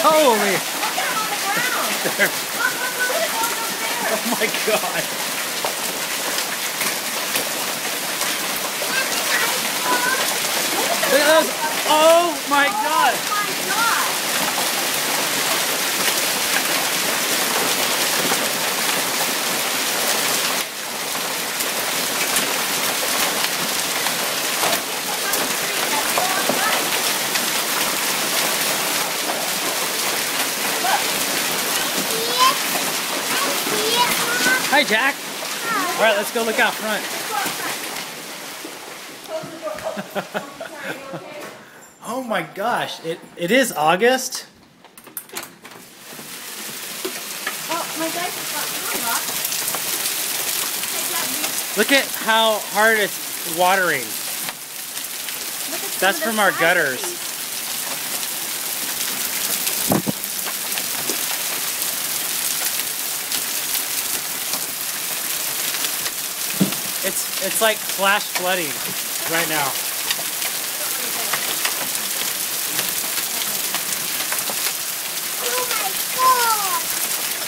Holy! Look at him on the ground. There. Oh Look, my God! Look at those! Oh my God! oh my God. Hi, Jack. All right, let's go look out front. Oh my gosh! It is August. Oh, my dice is hot. Look at how hard it's watering. That's from our gutters. It's like flash flooding right now.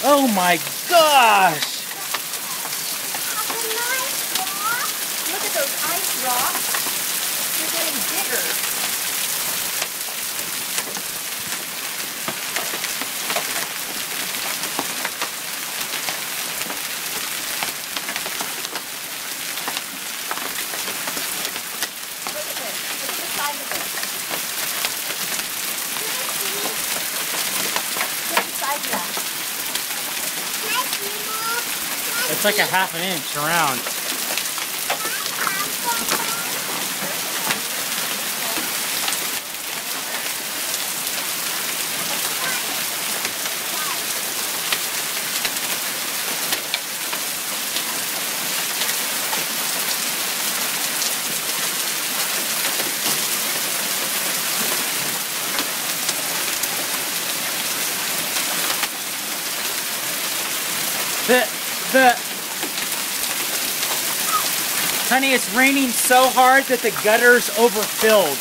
Oh my gosh! Look at those ice rocks. They're getting bigger. It's like a half an inch around. Honey, it's raining so hard that the gutters overfilled.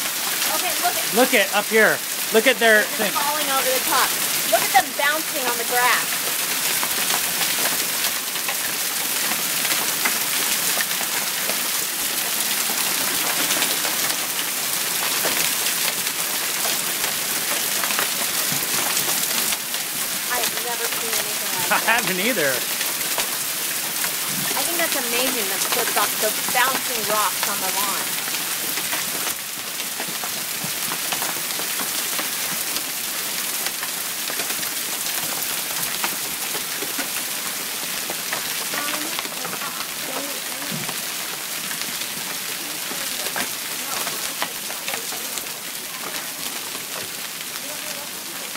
Okay, look at up here. Look at their thing. Falling over the top. Look at them bouncing on the grass. I have never seen anything like that. I haven't either. I think that's amazing, the bouncing rocks on the lawn.